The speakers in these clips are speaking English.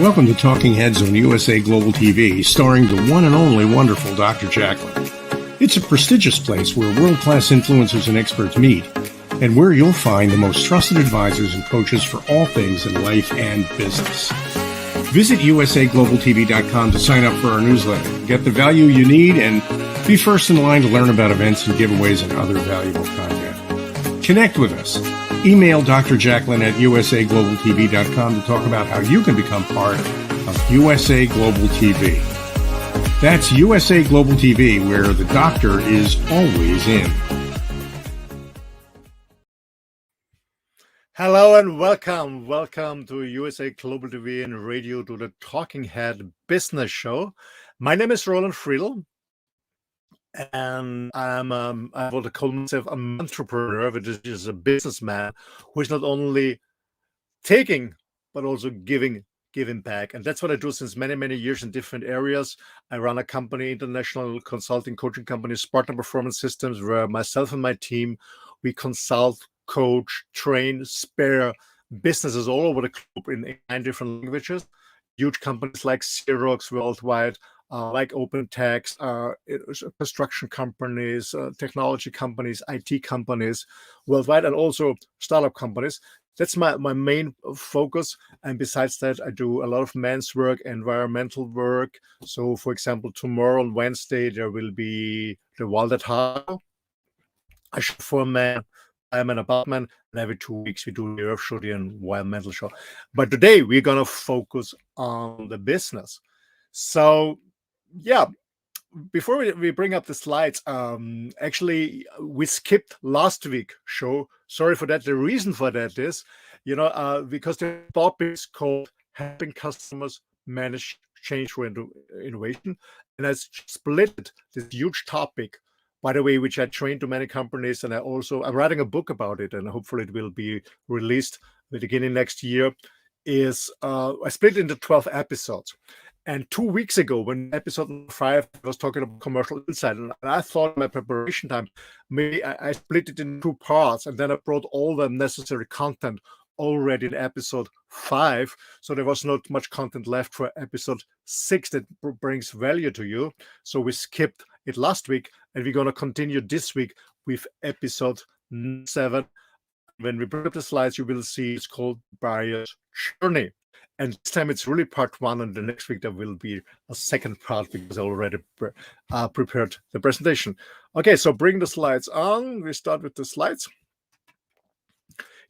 Welcome to Talking Heads on USA Global TV, starring the one and only wonderful Dr. Jacqueline. It's a prestigious place where world-class influencers and experts meet, and where you'll find the most trusted advisors and coaches for all things in life and business. Visit usaglobaltv.com to sign up for our newsletter, get the value you need, and be first in line to learn about events and giveaways and other valuable content. Connect with us. Email Dr. Jacqueline at usaglobaltv.com to talk about how you can become part of USA Global TV. That's USA Global TV, where the doctor is always in. Hello and welcome. Welcome to USA Global TV and radio, to the Talking Head Business Show. My name is Roland Friedl, and I would call myself an entrepreneur, which is a businessman who is not only taking but also giving back. And that's what I do since many years in different areas. I run a company, international consulting coaching company, Spartan Performance Systems, where myself and my team, we consult, coach, train, spare businesses all over the globe in 9 different languages. Huge companies like Xerox worldwide, like OpenText, construction companies, technology companies, IT companies worldwide, and also startup companies. That's my main focus. And besides that, I do a lot of men's work, environmental work. So, for example, tomorrow on Wednesday, there will be the Walded How. I show for men. I'm an apartment, and every 2 weeks we do the Earth Show, the environmental show. But today we're going to focus on the business. So, yeah, before we bring up the slides, actually, we skipped last week's show. Sorry for that. The reason for that is, because the topic is called helping customers manage change through innovation. And I split this huge topic, by the way, which I trained to many companies, and I'm writing a book about it, and hopefully it will be released at the beginning next year. I split it into 12 episodes. And 2 weeks ago, when episode 5 I was talking about commercial insight, and I thought in my preparation time, maybe I split it in 2 parts, and then I brought all the necessary content already in episode 5. So there was not much content left for episode 6 that brings value to you. So we skipped it last week, and we're going to continue this week with episode 7. When we bring up the slides, you will see it's called Buyer's Journey. And this time it's really part 1, and the next week there will be a second part because I already prepared the presentation. Okay, so bring the slides on. We start with the slides.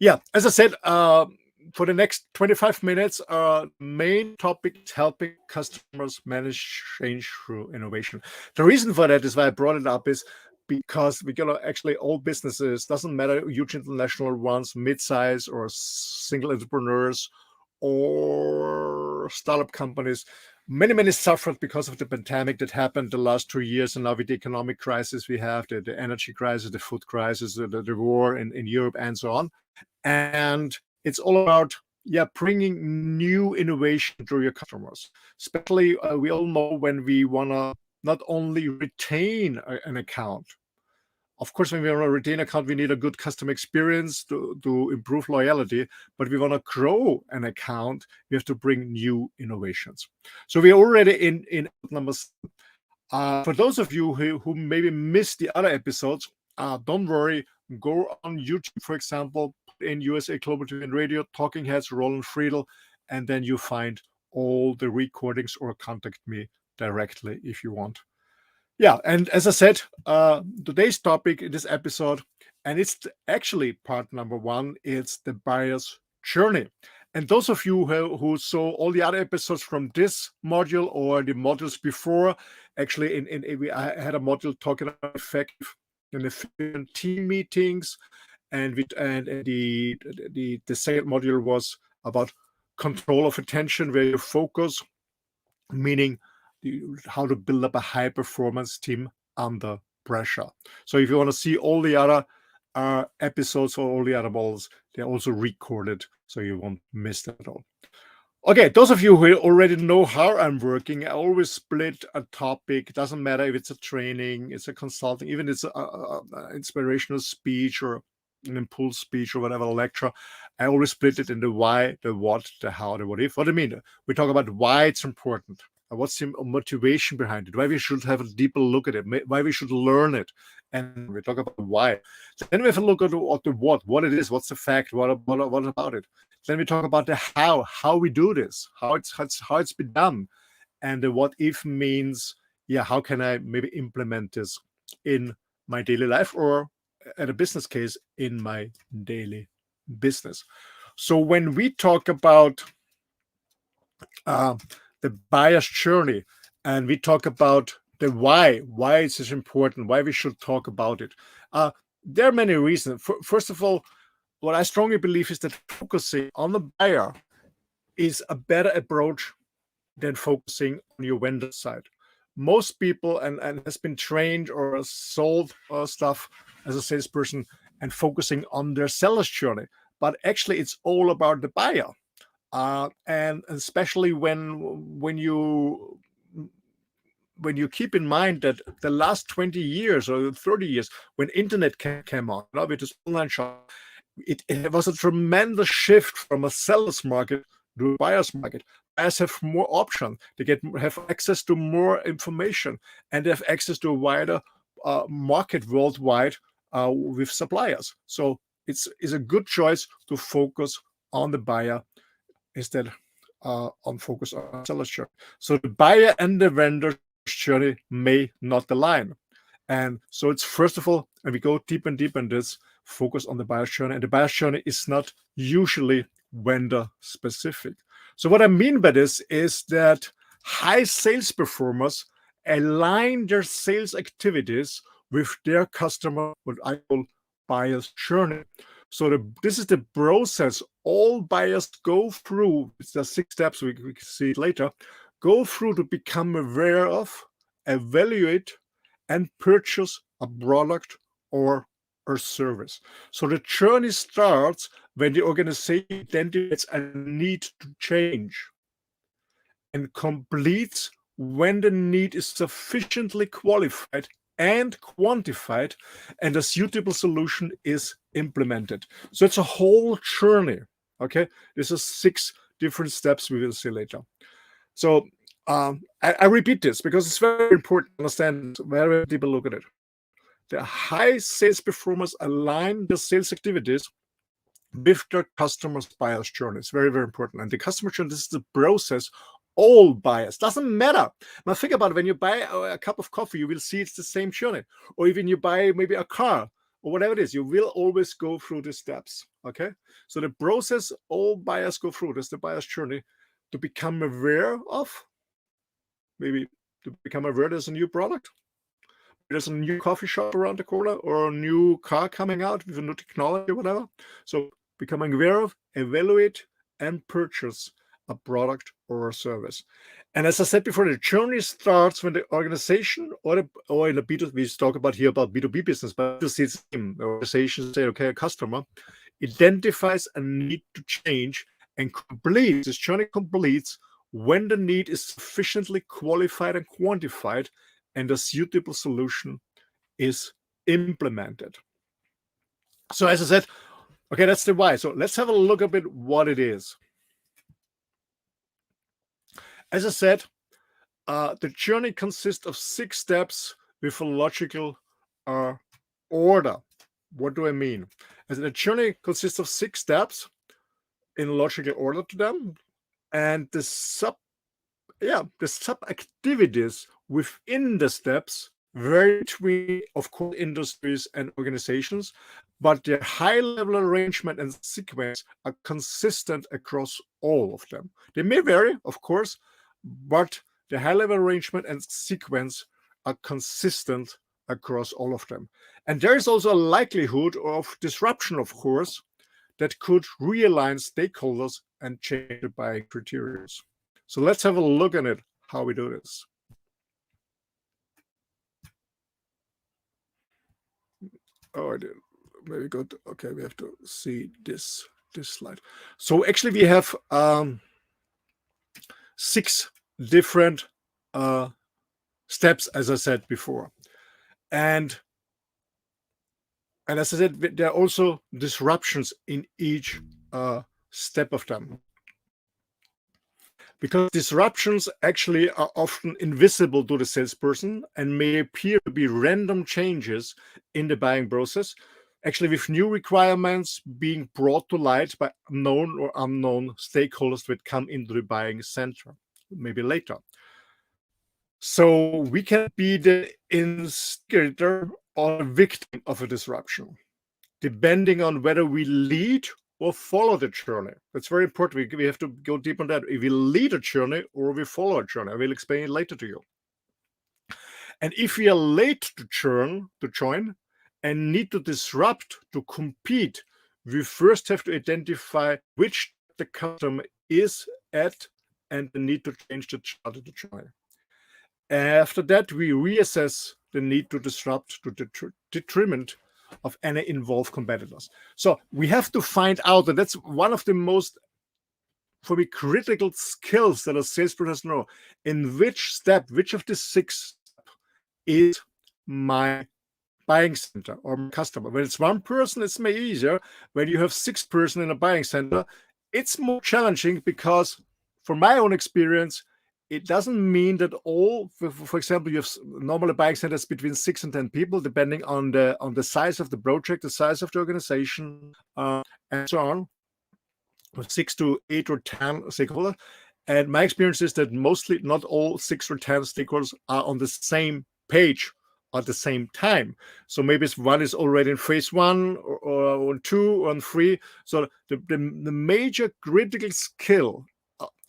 Yeah, as I said, for the next 25 minutes, main topic is helping customers manage change through innovation. The reason for that is why I brought it up is because actually all businesses, doesn't matter, huge international ones, mid-size or single entrepreneurs, or startup companies, many suffered because of the pandemic that happened the last 2 years, and now with the economic crisis we have, the energy crisis, the food crisis, the war in Europe, and so on. And it's all about bringing new innovation to your customers. Especially, we all know when we want to not only retain an account. Of course, when we want to retain an account, we need a good customer experience to improve loyalty. But we want to grow an account, we have to bring new innovations. So we're already in number 7. For those of you who maybe missed the other episodes, don't worry. Go on YouTube, for example, put in USA Global TV and Radio, Talking Heads, Roland Friedl, and then you find all the recordings, or contact me directly if you want. Yeah, and as I said, today's topic in this episode, and it's actually part number 1, it's the buyer's journey. And those of you who saw all the other episodes from this module or the modules before, actually, I had a module talking about effective and efficient team meetings, and the second module was about control of attention, where you focus, meaning how to build up a high performance team under pressure. So if you want to see all the other episodes or all the other models, they're also recorded, so you won't miss that at all. Okay, those of you who already know how I'm working, I always split a topic. It doesn't matter if it's a training, it's a consulting, even it's an inspirational speech or an impulse speech or whatever, a lecture, I always split it into why, the what, the how, the what if. What do I mean? We talk about why it's important. What's the motivation behind it? Why we should have a deeper look at it? Why we should learn it? And we talk about why. Then we have a look at the what it is, what's the fact, what about it. Then we talk about the how we do this, how it's been done, and the what if means, yeah, how can I maybe implement this in my daily life, or at a business case in my daily business. So when we talk about the buyer's journey, and we talk about the why is this important, why we should talk about it, there are many reasons. First of all, what I strongly believe is that focusing on the buyer is a better approach than focusing on your vendor side. Most people and has been trained or sold stuff as a salesperson and focusing on their seller's journey, but actually it's all about the buyer. And especially when you keep in mind that the last 20 years or 30 years, when internet came on, with this online shop, it was a tremendous shift from a seller's market to a buyer's market. Buyers have more options. They have access to more information, and they have access to a wider market worldwide with suppliers. So it's a good choice to focus on the buyer instead on focus on seller's journey. So the buyer and the vendor's journey may not align. And so it's first of all, and we go deep and deep in this, focus on the buyer's journey. And the buyer's journey is not usually vendor specific. So what I mean by this is that high sales performers align their sales activities with their customer, what I call buyer's journey. So this is the process all buyers go through. It's the 6 steps, we can see it later, go through to become aware of, evaluate, and purchase a product or a service. So the journey starts when the organization identifies a need to change and completes when the need is sufficiently qualified and quantified and a suitable solution is implemented. So it's a whole journey. Okay, this is 6 different steps we will see later. So I repeat this because it's very important to understand, very deep look at it. The high sales performers align their sales activities with their customers' buyer's journey. It's very, very important. And the customer journey, this is the process all buyers, doesn't matter. Now think about it, when you buy a cup of coffee, you will see it's the same journey. Or even you buy maybe a car or whatever it is, you will always go through the steps. Okay, so the process all buyers go through, that's the buyer's journey, to become aware of, maybe to become aware there's a new product, there's a new coffee shop around the corner, or a new car coming out with a new technology or whatever. So becoming aware of, evaluate, and purchase a product or a service. And as I said before, the journey starts when the organization or in a B2B, we talk about here about B2B business, but you see it's the same. The organization say, okay, a customer identifies a need to change and completes, this journey completes when the need is sufficiently qualified and quantified and a suitable solution is implemented. So as I said, okay, that's the why. So let's have a look a bit what it is. As I said, the journey consists of 6 steps with a logical order. What do I mean? As the journey consists of 6 steps in logical order to them, and the sub activities within the steps vary between, of course, industries and organizations, but their high-level arrangement and sequence are consistent across all of them. They may vary, of course, but the high-level arrangement and sequence are consistent across all of them. And there is also a likelihood of disruption, of course, that could realign stakeholders and change the buying criteria. So let's have a look at it, how we do this. Oh, I did. Very good. Okay, we have to see this slide. So actually we have 6 different steps, as I said before. And And as I said, there are also disruptions in each step of them. Because disruptions actually are often invisible to the salesperson and may appear to be random changes in the buying process, actually with new requirements being brought to light by known or unknown stakeholders that come into the buying center, maybe later. So we can be the instigator or victim of a disruption, depending on whether we lead or follow the journey. That's very important. We have to go deep on that. If we lead a journey or we follow a journey, I will explain it later to you. And if we are late to join and need to disrupt to compete, we first have to identify which the customer is at and the need to change the chart to join. After that, we reassess the need to disrupt to detriment of any involved competitors. So we have to find out, and that's one of the most, for me, critical skills that a salesperson has to know, in which of the 6 is my buying center or my customer. When it's one person, it's maybe easier. When you have 6 person in a buying center, it's more challenging because, from my own experience, it doesn't mean that all, for example, you have normally buying centers between 6 and 10 people, depending on the size of the project, the size of the organization, and so on, with 6 to 8 or 10 stakeholders. And my experience is that mostly not all 6 or 10 stakeholders are on the same page at the same time. So maybe one is already in phase 1 or 2 or 3. So the major critical skill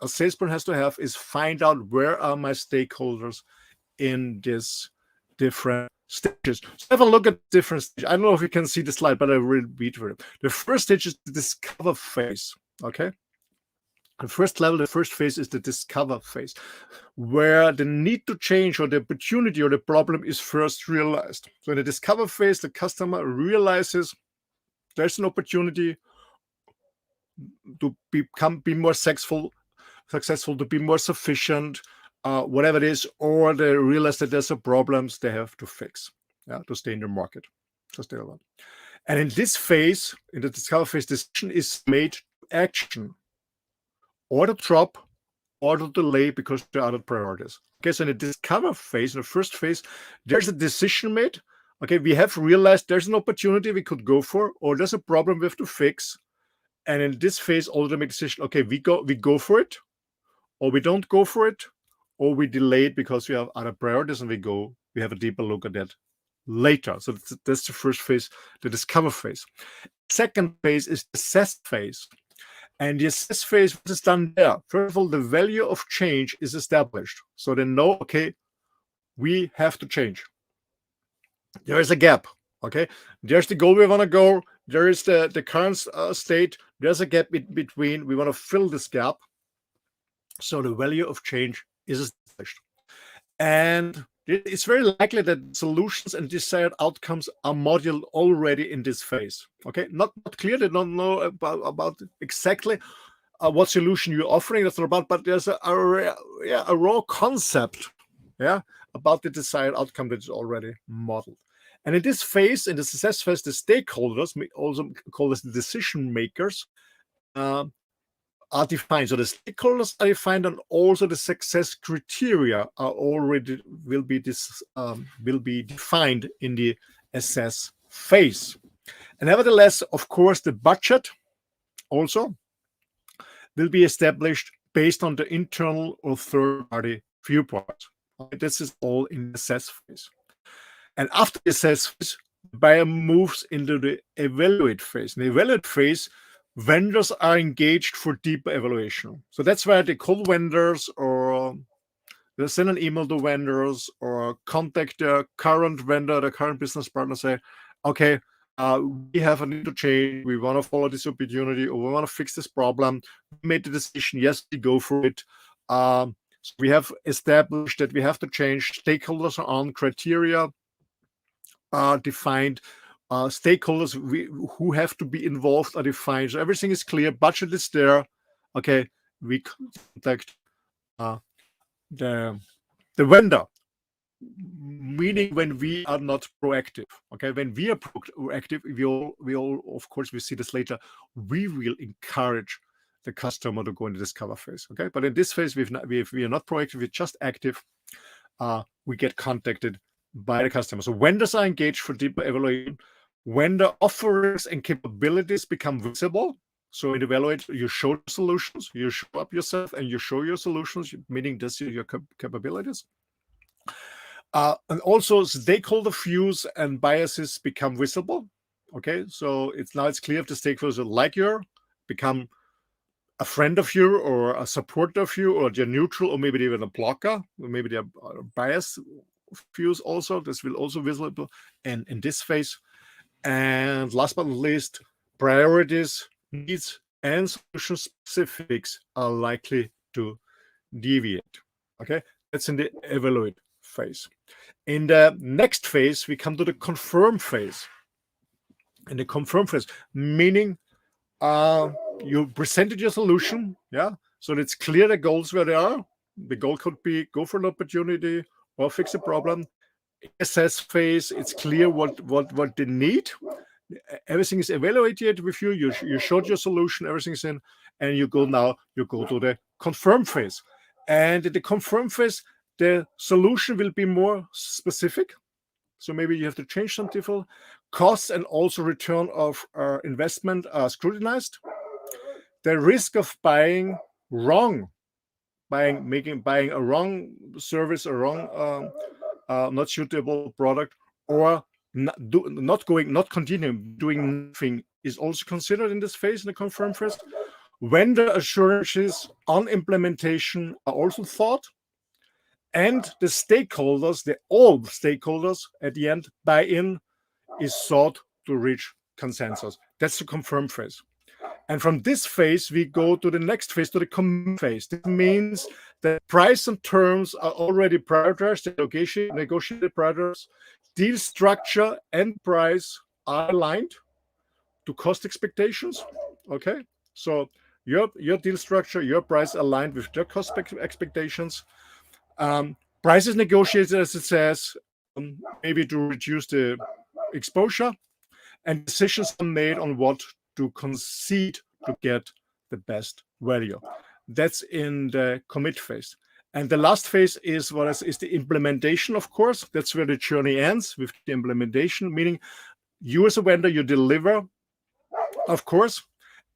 a salesperson has to have is find out where are my stakeholders in this different stages. So have a look at different stages. I don't know if you can see the slide, but I will read for it. The first stage is the discover phase. Okay. The first level, the first phase is the discover phase, where the need to change or the opportunity or the problem is first realized. So in the discover phase, the customer realizes there's an opportunity to be more successful, to be more sufficient, whatever it is, or they realize that there's some problems they have to fix, to stay in the market, to stay alive. And in this phase, in the discover phase, decision is made to action, or to drop, or to delay because there are other priorities. Okay, so in the discover phase, in the first phase, there's a decision made. Okay, we have realized there's an opportunity we could go for, or there's a problem we have to fix. And in this phase, all the make decision. Okay, we go for it, or we don't go for it, or we delay it because we have other priorities, and we have a deeper look at that later. So that's the first phase, the discover phase. Second phase is the assess phase. And the assess phase, what is done there? First of all, the value of change is established. So they know, okay, we have to change. There is a gap. Okay, there's the goal we want to go. There is the current state. There's a gap between. We want to fill this gap. So the value of change is established. And it's very likely that solutions and desired outcomes are modeled already in this phase. Okay, not clear. They don't know about exactly what solution you're offering. That's not about, but there's a raw concept, about the desired outcome that is already modeled. And in this phase, in the success phase, the stakeholders, also called as the decision makers, are defined. So the stakeholders are defined, and also the success criteria will be defined in the assess phase. And nevertheless, of course, the budget also will be established based on the internal or third-party viewpoint. This is all in the assess phase. And after the assess phase, the buyer moves into the evaluate phase. In the evaluate phase, vendors are engaged for deeper evaluation. So that's why they call vendors, or they send an email to vendors, or contact their current vendor, their current business partner, say, okay, we have a need to change. We want to follow this opportunity, or we want to fix this problem. We made the decision. Yes, we go for it. So we have established that we have to change. Stakeholders are on, criteria are defined. Stakeholders who have to be involved are defined. So everything is clear. Budget is there. Okay, we contact the vendor. meaning when we are not proactive. Okay, when we are proactive, we all, of course, we see this later. We will encourage the customer to go into discover phase. Okay, but in this phase, we are not proactive. We're just active. We get contacted by the customer. So vendors are engaged for deeper evaluation. Vendor offerings and capabilities become visible. So in evaluate, you show the solutions, you show up yourself, and you show your solutions, meaning this your capabilities. And also stakeholder views and biases become visible. Okay, so it's clear if the stakeholders like you, become a friend of you or a supporter of you, or they're neutral, or maybe even a blocker, or maybe they're biased views also. This will also visible and in this phase. And last but not least, priorities, needs, and solution specifics are likely to deviate. Okay, that's in the evaluate phase. In the next phase, we come to the confirm phase. In the confirm phase, meaning you presented your solution, yeah, so it's clear the goals where they are. The goal could be go for an opportunity or fix a problem. Assess phase, it's clear what they need. Everything is evaluated with you. You showed your solution, everything's in, and you go to the confirm phase. And in the confirm phase, the solution will be more specific. So maybe you have to change some different costs, and also return of investment are scrutinized. The risk of buying wrong, buying a wrong service, a wrong not suitable product, or not continuing doing nothing is also considered in this phase, in the confirm phase. Vendor assurances on implementation are also thought, and the stakeholders, all stakeholders at the end, buy-in is sought to reach consensus. That's the confirm phase. And from this phase, we go to the next phase, to the commit phase. This means that price and terms are already prioritized, negotiated priorities. Deal structure and price are aligned to cost expectations. Okay, so your deal structure, your price aligned with their cost expectations. Price is negotiated, as it says, maybe to reduce the exposure, and decisions are made on what to concede to get the best value. That's in the commit phase. And the last phase is the implementation, of course. That's where the journey ends, with the implementation, meaning you as a vendor, you deliver, of course,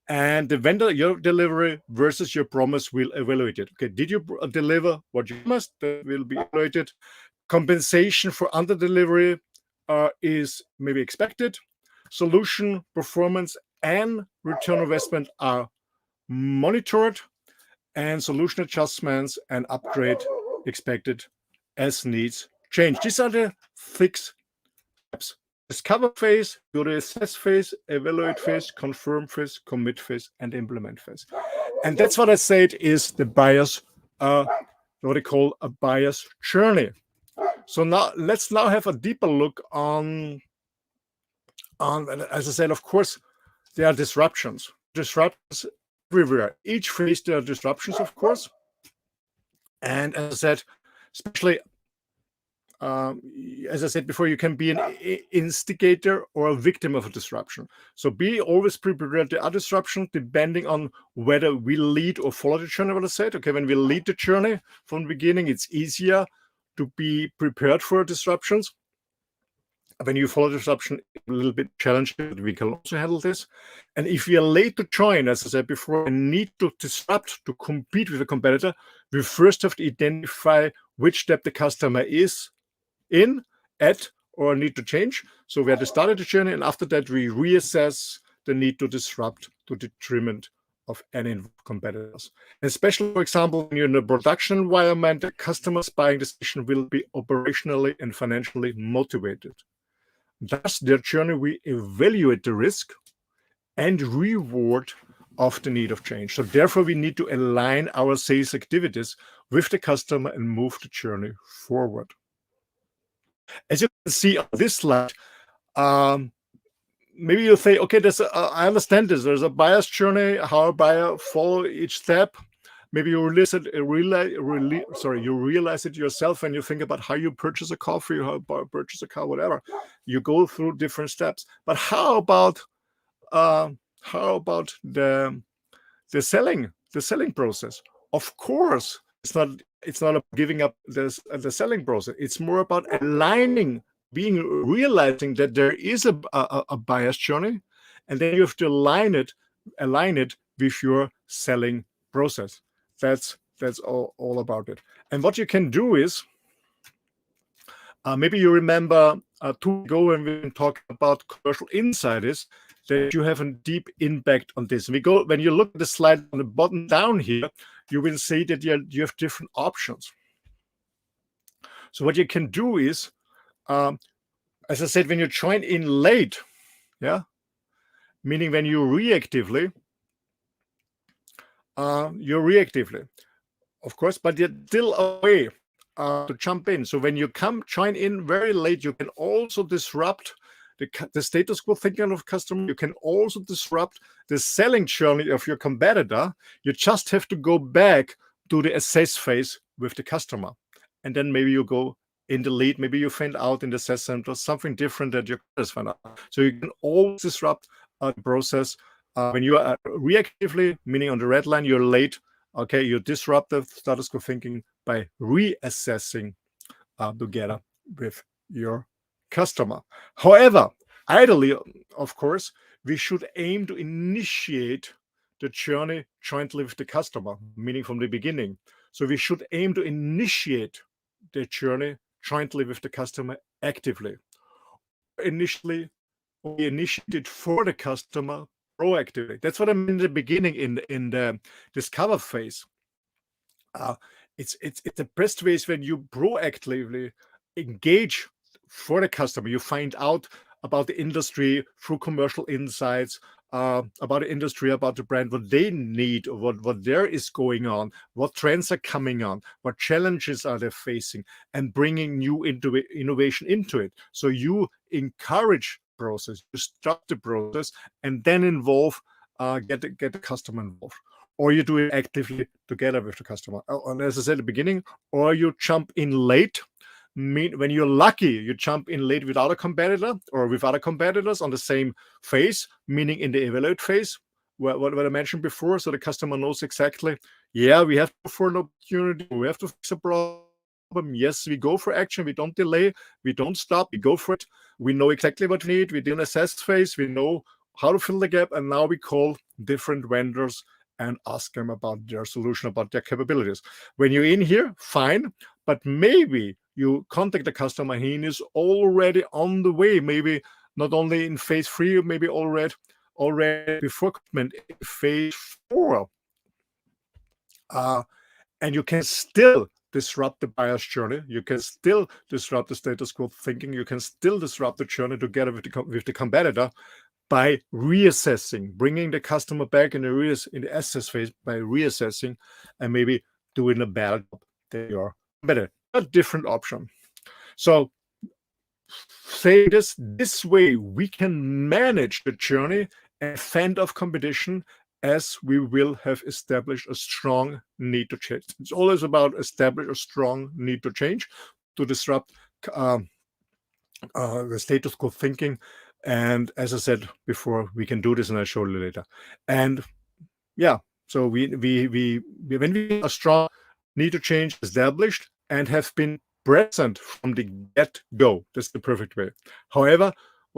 and the vendor, your delivery versus your promise will evaluate it. Okay, did you deliver what you promised? That will be evaluated. Compensation for under delivery is maybe expected. Solution, performance, and return on investment are monitored, and solution adjustments and upgrade expected as needs change. These are the 6 steps. Discover phase, go to assess phase, evaluate phase, confirm phase, commit phase, and implement phase. And that's what I said is the buyer's, what they call a buyer's journey. So now let's have a deeper look on, as I said, of course, there are disruptions everywhere. Each phase there are disruptions, of course. And as I said, especially, as I said before, you can be an instigator or a victim of a disruption. So be always prepared. There are disruptions depending on whether we lead or follow the journey, what I said. Okay, when we lead the journey from the beginning, it's easier to be prepared for disruptions. When you follow disruption, a little bit challenging, but we can also handle this. And if we are late to join, as I said before, and need to disrupt to compete with a competitor, we first have to identify which step the customer is at or need to change. So we have to start the journey, and after that, we reassess the need to disrupt to detriment of any competitors. Especially, for example, when you're in a production environment, the customer's buying decision will be operationally and financially motivated. Thus, their journey, we evaluate the risk and reward of the need of change. So therefore, we need to align our sales activities with the customer and move the journey forward. As you can see on this slide, maybe you'll say, okay, I understand this. There's a buyer's journey, how a buyer follow each step. maybe you realize it yourself when you think about how you purchase a coffee, how you purchase a car, whatever. You go through different steps. But how about the selling process? Of course, it's not about giving up the selling process. It's more about realizing that there is a buyer's journey, and then you have to align it with your selling process. That's all about it. And what you can do is, maybe you remember 2 ago when we talked about commercial insiders, that you have a deep impact on this. When you look at the slide on the bottom down here, you will see that you have different options. So what you can do is, as I said, when you join in late, yeah, meaning when you're reactively, of course, but you're still a way to jump in. So when you join in very late, you can also disrupt the status quo thinking of customer. You can also disrupt the selling journey of your competitor. You just have to go back to the assess phase with the customer, and then maybe you go in the lead. Maybe you find out in the assess center something different that your customers find out. So you can always disrupt the process when you are reactively, meaning on the red line, you're late. Okay, you disrupt the status quo thinking by reassessing together with your customer. However, ideally, of course, we should aim to initiate the journey jointly with the customer, meaning from the beginning. So we should aim to initiate the journey jointly with the customer actively. Initially, we initiate for the customer proactively. That's what I mean in the beginning, in the discover phase. It's the best way is when you proactively engage for the customer. You find out about the industry through commercial insights, about the industry, about the brand, what they need, what there is going on, what trends are coming on, what challenges are they facing, and bringing new innovation into it. So you encourage process, you start the process, and then get the customer involved. Or you do it actively together with the customer. And as I said at the beginning, or you jump in late. When you're lucky, you jump in late without a competitor or with other competitors on the same phase, meaning in the evaluate phase, what I mentioned before. So the customer knows exactly, yeah, we have to go for an opportunity, we have to fix a problem. Yes, we go for action, we don't delay, we don't stop, we go for it. We know exactly what we need, we do an assess phase, we know how to fill the gap, and now we call different vendors and ask them about their solution, about their capabilities. When you're in here, fine, but maybe you contact the customer, he is already on the way, maybe not only in phase 3, maybe already before commitment in phase 4. And you can still disrupt the buyer's journey. You can still disrupt the status quo thinking. You can still disrupt the journey together with the competitor by reassessing, bringing the customer back in the assess phase by reassessing, and maybe doing a better job than your competitor. A different option. So say this way, we can manage the journey and fend off competition, as we will have established a strong need to change. It's always about establish a strong need to change, to disrupt the status quo thinking. And as I said before, we can do this, and I'll show you later. And yeah, so when we are strong need to change established and have been present from the get-go, that's the perfect way. However,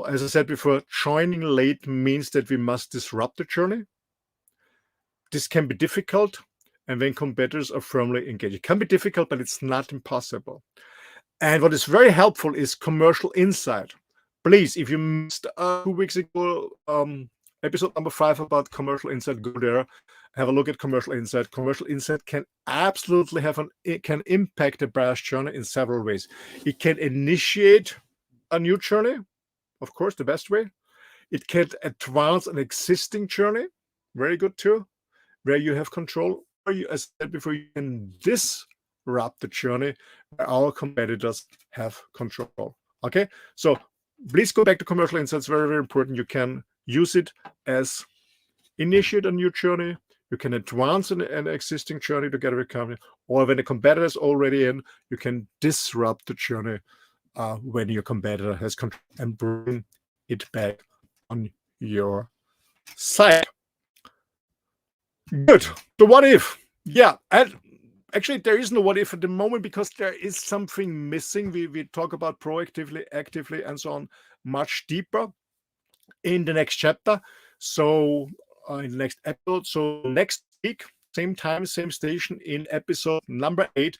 as I said before, joining late means that we must disrupt the journey. This can be difficult, and when competitors are firmly engaged. It can be difficult, but it's not impossible. And what is very helpful is commercial insight. Please, if you missed 2 weeks ago, episode number 5 about commercial insight, go there, have a look at commercial insight. Commercial insight can absolutely it can impact the buyer's journey in several ways. It can initiate a new journey, of course, the best way. It can advance an existing journey, very good too, where you have control. Or you, as I said before, you can disrupt the journey where our competitors have control. Okay, so please go back to commercial insights. Very, very important. You can use it as initiate a new journey. you can advance an existing journey together with company, or when the competitor is already in, you can disrupt the journey when your competitor has control and bring it back on your side. Good. The what if? Yeah. And actually, there is no what if at the moment because there is something missing. We talk about proactively, actively, and so on much deeper in the next chapter. So, in the next episode. So, next week, same time, same station, in episode number 8,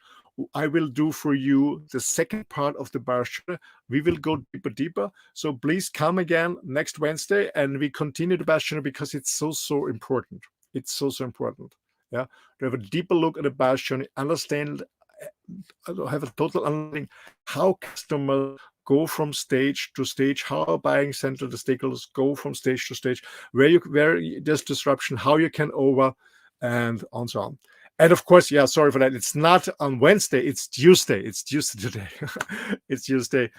I will do for you the second part of the buyer's journey. We will go deeper. So, please come again next Wednesday and we continue the buyer's journey because it's so important. It's so important. Yeah, to have a deeper look at the buyer's journey, understand, have a total understanding how customers go from stage to stage, how a buying center, the stakeholders go from stage to stage, where there's disruption, how you can over, and on so on. And of course, yeah, sorry for that. It's not on Wednesday, it's Tuesday. It's Tuesday today. It's Tuesday.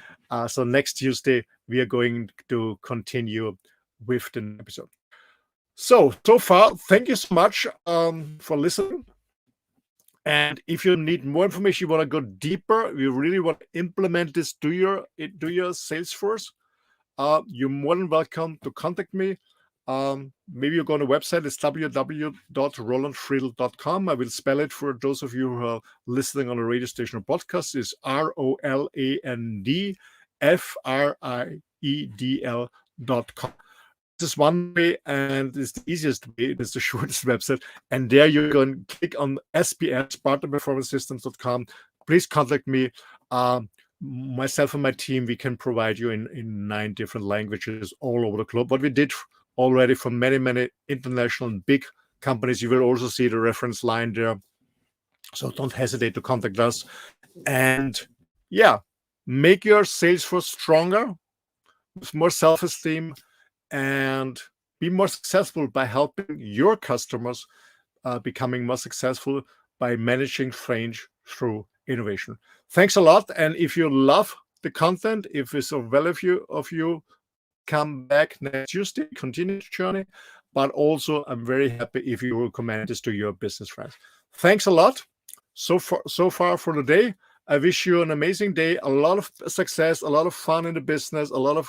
So next Tuesday, we are going to continue with the episode. So far, thank you so much for listening. And if you need more information, you want to go deeper, you really want to implement this to your Salesforce, you're more than welcome to contact me. Maybe you go on the website, it's www.rolandfriedl.com. I will spell it for those of you who are listening on a radio station or podcast. It's ROLANDFRIEDL.com. This is one way, and it's the easiest way. It's the shortest website. And there you're going to click on SPS, partnerperformancesystems.com. Please contact me. Myself and my team, we can provide you in 9 different languages all over the globe. What we did already for many international and big companies. You will also see the reference line there. So don't hesitate to contact us. And yeah, make your Salesforce stronger with more self-esteem, and be more successful by helping your customers becoming more successful by managing change through innovation. Thanks a lot. And if you love the content, if it's of value of you, come back next Tuesday, continue the journey. But also, I'm very happy if you recommend this to your business friends. Thanks a lot. So far for the day. I wish you an amazing day, a lot of success, a lot of fun in the business, a lot of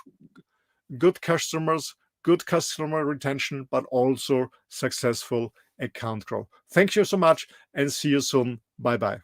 good customers, good customer retention, but also successful account growth. Thank you so much and see you soon. Bye-bye.